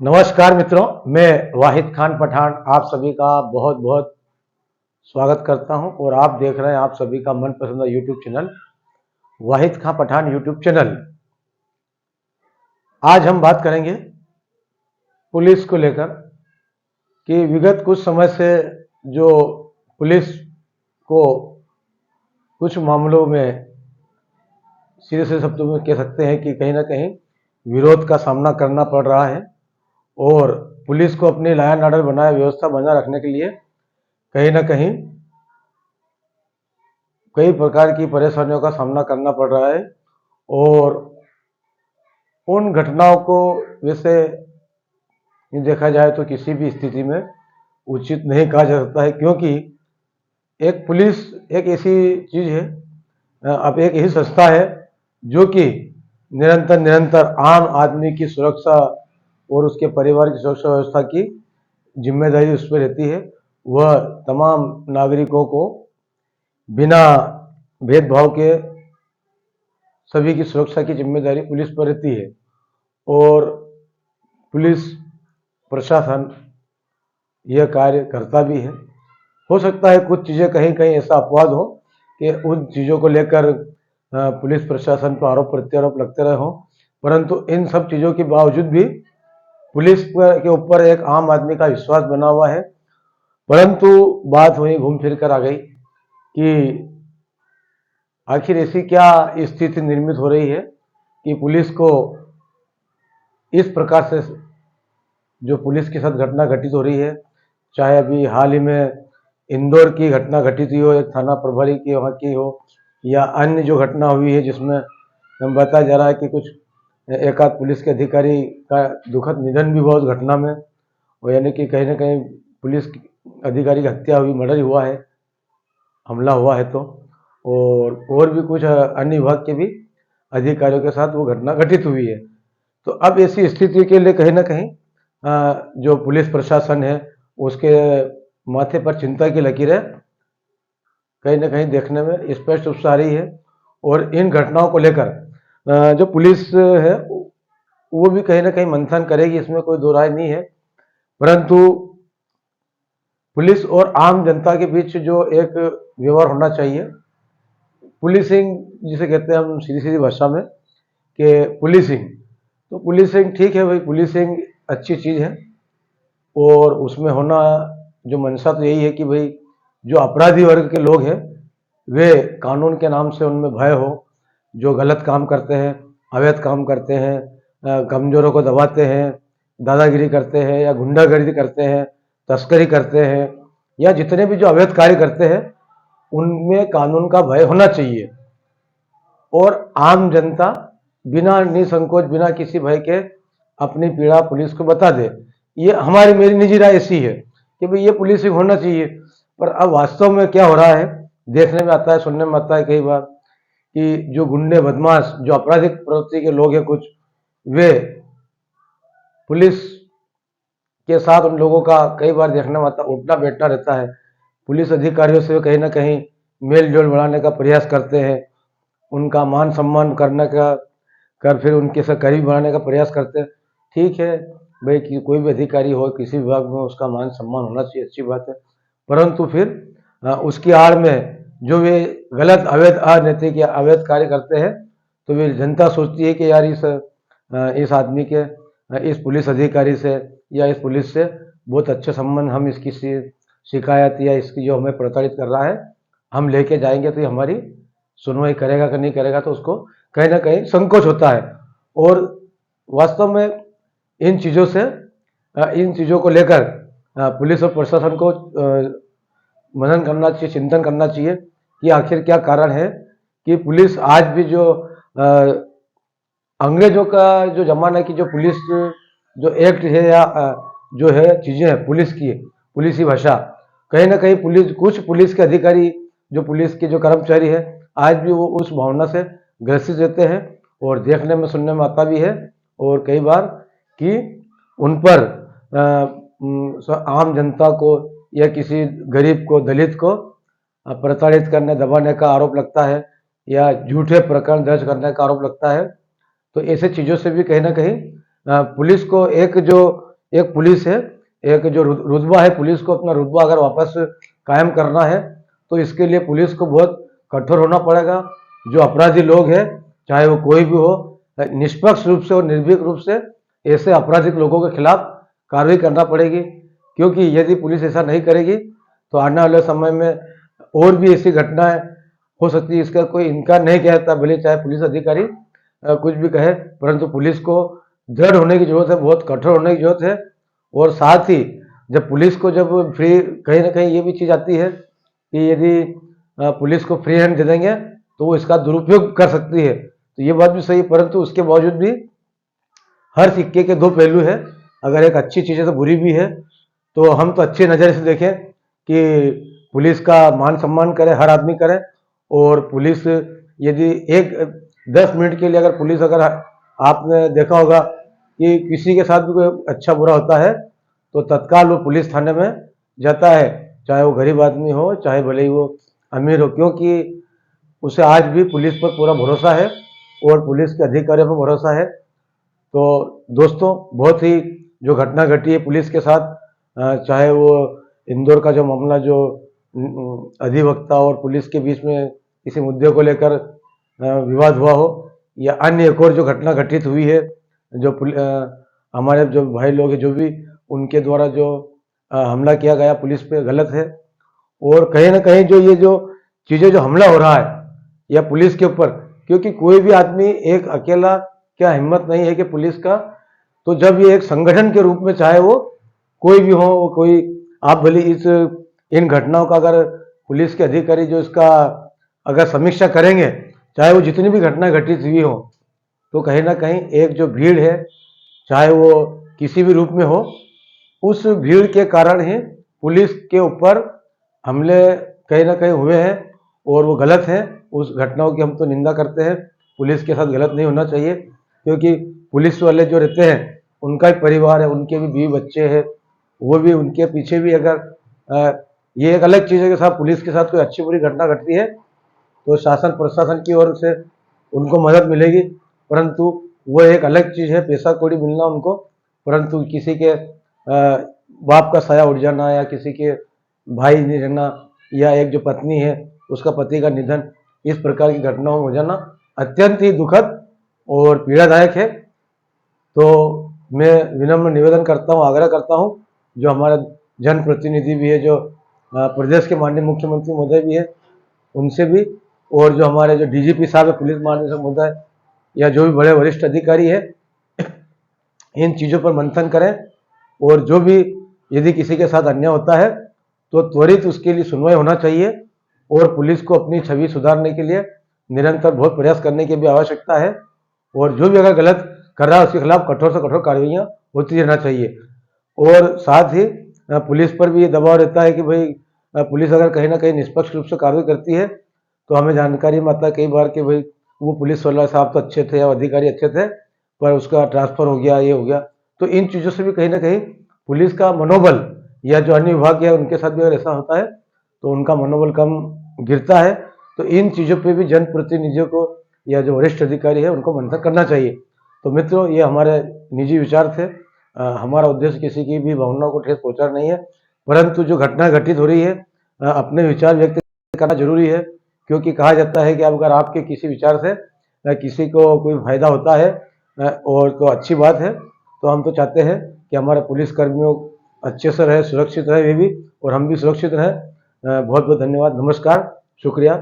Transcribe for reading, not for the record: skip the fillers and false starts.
नमस्कार मित्रों, मैं वाहिद खान पठान आप सभी का बहुत बहुत स्वागत करता हूं और आप देख रहे हैं आप सभी का मनपसंद यूट्यूब चैनल वाहिद खान पठान यूट्यूब चैनल। आज हम बात करेंगे पुलिस को लेकर कि विगत कुछ समय से जो पुलिस को कुछ मामलों में सीधे से शब्दों में कह सकते हैं कि कहीं ना कहीं विरोध का सामना करना पड़ रहा है और पुलिस को अपनी लॉ एंड ऑर्डर बनाए व्यवस्था बनाए रखने के लिए कहीं ना कहीं कई प्रकार की परेशानियों का सामना करना पड़ रहा है। और उन घटनाओं को वैसे देखा जाए तो किसी भी स्थिति में उचित नहीं कहा जा सकता है, क्योंकि एक पुलिस एक ऐसी चीज है, अब एक ऐसी संस्था है जो कि निरंतर निरंतर आम आदमी की सुरक्षा और उसके परिवार की सुरक्षा व्यवस्था की जिम्मेदारी उस पर रहती है। वह तमाम नागरिकों को बिना भेदभाव के सभी की सुरक्षा की जिम्मेदारी पुलिस पर रहती है। और पुलिस प्रशासन यह कार्य करता भी है। हो सकता है कुछ चीज़ें कहीं कहीं ऐसा अपवाद हो कि उन चीज़ों को लेकर पुलिस प्रशासन पर आरोप प्रत्यारोप लगते रहे हों, परंतु इन सब चीज़ों के बावजूद भी पुलिस के ऊपर एक आम आदमी का विश्वास बना हुआ है। परंतु बात वहीं घूम फिर कर आ गई कि आखिर ऐसी क्या स्थिति निर्मित हो रही है कि पुलिस को इस प्रकार से जो पुलिस के साथ घटना घटित हो रही है, चाहे अभी हाल ही में इंदौर की घटना घटित हुई हो, एक थाना प्रभारी की वहाँ की हो, या अन्य जो घटना हुई है जिसमें बताया जा रहा है कि कुछ एक आध पुलिस के अधिकारी का दुखद निधन भी हुआ उस घटना में, और यानी कि कहीं ना कहीं पुलिस अधिकारी की हत्या हुई, मर्डर हुआ है, हमला हुआ है। तो और भी कुछ अन्य विभाग के भी अधिकारियों के साथ वो घटना घटित हुई है। तो अब ऐसी स्थिति के लिए कहीं ना कहीं जो पुलिस प्रशासन है उसके माथे पर चिंता की लकीरें कहीं ना कहीं देखने में स्पष्ट रूप से आ रही है। और इन घटनाओं को लेकर जो पुलिस है वो भी कहीं ना कहीं मंथन करेगी, इसमें कोई दो राय नहीं है। परंतु पुलिस और आम जनता के बीच जो एक व्यवहार होना चाहिए, पुलिसिंग जिसे कहते हैं हम सीधी सीधी भाषा में कि पुलिसिंग, तो पुलिसिंग ठीक है भाई, पुलिसिंग अच्छी चीज़ है और उसमें होना जो मंशा तो यही है कि भाई जो अपराधी वर्ग के लोग हैं वे कानून के नाम से उनमें भय हो, जो गलत काम करते हैं, अवैध काम करते हैं, कमजोरों को दबाते हैं, दादागिरी करते हैं या गुंडागर्दी करते हैं, तस्करी करते हैं, या जितने भी जो अवैध कार्य करते हैं उनमें कानून का भय होना चाहिए। और आम जनता बिना निसंकोच बिना किसी भय के अपनी पीड़ा पुलिस को बता दे। ये हमारी मेरी निजी राय ऐसी है कि भाई ये पुलिसिंग होना चाहिए। पर अब वास्तव में क्या हो रहा है देखने में आता है, सुनने में आता है कई बार कि जो गुंडे बदमाश जो आपराधिक प्रवृत्ति के लोग हैं कुछ, वे पुलिस के साथ उन लोगों का कई बार देखने में आता उठना बैठना रहता है। पुलिस अधिकारियों से कहीं ना कहीं मेल जोल बढ़ाने का प्रयास करते हैं, उनका मान सम्मान करने का कर फिर उनके साथ करीब बढ़ाने का प्रयास करते हैं। ठीक है भाई, कि कोई भी अधिकारी हो किसी विभाग में उसका मान सम्मान होना चाहिए, अच्छी बात है। परंतु फिर उसकी आड़ में जो वे गलत अवैध अनैतिक या अवैध कार्य करते हैं तो वे जनता सोचती है कि यार इस आदमी के इस पुलिस अधिकारी से या इस पुलिस से बहुत अच्छे संबंध, हम इसकी शिकायत या इसकी जो हमें प्रताड़ित कर रहा है हम लेके जाएंगे तो ये हमारी सुनवाई करेगा कि नहीं करेगा, तो उसको कहीं ना कहीं संकोच होता है। और वास्तव में इन चीज़ों से इन चीज़ों को लेकर पुलिस और प्रशासन को मनन करना चाहिए, चिंतन करना चाहिए कि आखिर क्या कारण है कि पुलिस आज भी जो अंग्रेजों का जो जमाना की जो पुलिस जो एक्ट है या जो है चीज़ें हैं पुलिस की, पुलिसी भाषा, कहीं ना कहीं पुलिस कुछ पुलिस के अधिकारी जो पुलिस के जो कर्मचारी है आज भी वो उस भावना से ग्रसित रहते हैं और देखने में सुनने में आता भी है। और कई बार कि उन पर आम जनता को या किसी गरीब को दलित को प्रताड़ित करने दबाने का आरोप लगता है या झूठे प्रकरण दर्ज करने का आरोप लगता है। तो ऐसे चीज़ों से भी कहीं ना कहीं पुलिस को एक जो एक पुलिस है, एक जो रुतबा है, पुलिस को अपना रुतबा अगर वापस कायम करना है तो इसके लिए पुलिस को बहुत कठोर होना पड़ेगा। जो अपराधी लोग हैं, चाहे वो कोई भी हो, निष्पक्ष रूप से और निर्भीक रूप से ऐसे आपराधिक लोगों के खिलाफ कार्रवाई करना पड़ेगी, क्योंकि यदि पुलिस ऐसा नहीं करेगी तो आने वाले समय में और भी ऐसी घटनाएं हो सकती है। इसका कोई इनकार नहीं किया जाता, भले चाहे पुलिस अधिकारी कुछ भी कहे, परंतु पुलिस को दृढ़ होने की जरूरत है, बहुत कठोर होने की जरूरत है। और साथ ही जब पुलिस को जब फ्री, कहीं ना कहीं ये भी चीज़ आती है कि यदि पुलिस को फ्री हैंड दे देंगे तो वो इसका दुरुपयोग कर सकती है, तो ये बात भी सही है। परंतु उसके बावजूद भी हर सिक्के के दो पहलू है। अगर एक अच्छी चीज़ है तो बुरी भी है, तो हम तो अच्छे नज़र से देखें कि पुलिस का मान सम्मान करे, हर आदमी करे। और पुलिस यदि एक 10 मिनट के लिए अगर पुलिस, अगर आपने देखा होगा कि किसी के साथ भी कोई अच्छा बुरा होता है तो तत्काल वो पुलिस थाने में जाता है, चाहे वो गरीब आदमी हो, चाहे भले ही वो अमीर हो, क्योंकि उसे आज भी पुलिस पर पूरा भरोसा है और पुलिस के अधिकारियों पर भरोसा है। तो दोस्तों, बहुत ही जो घटना घटी है पुलिस के साथ, चाहे वो इंदौर का जो मामला, जो अधिवक्ता और पुलिस के बीच में किसी मुद्दे को लेकर विवाद हुआ हो, या अन्य एक और जो घटना घटित हुई है, जो हमारे जो भाई लोग हैं, जो भी उनके द्वारा जो हमला किया गया पुलिस पे, गलत है। और कहीं ना कहीं जो ये जो चीज़ें, जो हमला हो रहा है या पुलिस के ऊपर, क्योंकि कोई भी आदमी एक अकेला क्या हिम्मत नहीं है कि पुलिस का, तो जब ये एक संगठन के रूप में, चाहे वो कोई भी हो, कोई, आप भले इन घटनाओं का अगर पुलिस के अधिकारी जो इसका अगर समीक्षा करेंगे, चाहे वो जितनी भी घटना घटित हुई हो, तो कहीं ना कहीं एक जो भीड़ है, चाहे वो किसी भी रूप में हो, उस भीड़ के कारण ही पुलिस के ऊपर हमले कहीं ना कहीं हुए हैं और वो गलत है। उस घटनाओं की हम तो निंदा करते हैं, पुलिस के साथ गलत नहीं होना चाहिए, क्योंकि पुलिस वाले जो रहते हैं उनका भी परिवार है, उनके भी बीवी बच्चे हैं, वो भी, उनके पीछे भी अगर ये एक अलग चीज़ है कि साहब पुलिस के साथ कोई अच्छी बुरी घटना घटती है तो शासन प्रशासन की ओर से उनको मदद मिलेगी, परंतु वो एक अलग चीज़ है, पैसा कौड़ी मिलना उनको, परंतु किसी के बाप का साया उड़ जाना, या किसी के भाई नहीं रहना, या एक जो पत्नी है उसका पति का निधन, इस प्रकार की घटनाओं में हो जाना अत्यंत ही दुखद और पीड़ादायक है। तो मैं विनम्र निवेदन करता हूँ, आग्रह करता हूँ, जो हमारा जनप्रतिनिधि भी है, जो प्रदेश के माननीय मुख्यमंत्री महोदय भी है, उनसे भी, और जो हमारे जो डीजीपी साहब है, पुलिस महानिदेशक महोदय, या जो भी बड़े वरिष्ठ अधिकारी है, इन चीज़ों पर मंथन करें। और जो भी यदि किसी के साथ अन्याय होता है तो त्वरित उसके लिए सुनवाई होना चाहिए, और पुलिस को अपनी छवि सुधारने के लिए निरंतर बहुत प्रयास करने की भी आवश्यकता है। और जो भी अगर गलत कर रहा है उसके खिलाफ कठोर से कठोर कार्रवाइयाँ होती रहना चाहिए। और साथ ही पुलिस पर भी ये दबाव रहता है कि भाई पुलिस अगर कहीं ना कहीं निष्पक्ष रूप से कार्रवाई करती है तो हमें जानकारी में आता है कई बार कि भाई वो पुलिस वाला साहब तो अच्छे थे या अधिकारी अच्छे थे, पर उसका ट्रांसफ़र हो गया, ये हो गया। तो इन चीज़ों से भी कहीं ना कहीं पुलिस का मनोबल, या जो अन्य विभाग है उनके साथ भी अगर ऐसा होता है तो उनका मनोबल कम गिरता है। तो इन चीज़ों पे भी जनप्रतिनिधियों को या जो वरिष्ठ अधिकारी है उनको मंथन करना चाहिए। तो मित्रों, ये हमारे निजी विचार थे। हमारा उद्देश्य किसी की भी भावनाओं को ठेस पहुंचाना नहीं है, परंतु जो घटना घटित हो रही है, अपने विचार व्यक्त करना जरूरी है, क्योंकि कहा जाता है कि अगर आपके किसी विचार से किसी को कोई फायदा होता है और तो अच्छी बात है। तो हम तो चाहते हैं कि हमारे पुलिस कर्मियों अच्छे से रहे, सुरक्षित रहे वे भी, और हम भी सुरक्षित रहें। बहुत बहुत धन्यवाद, नमस्कार, शुक्रिया।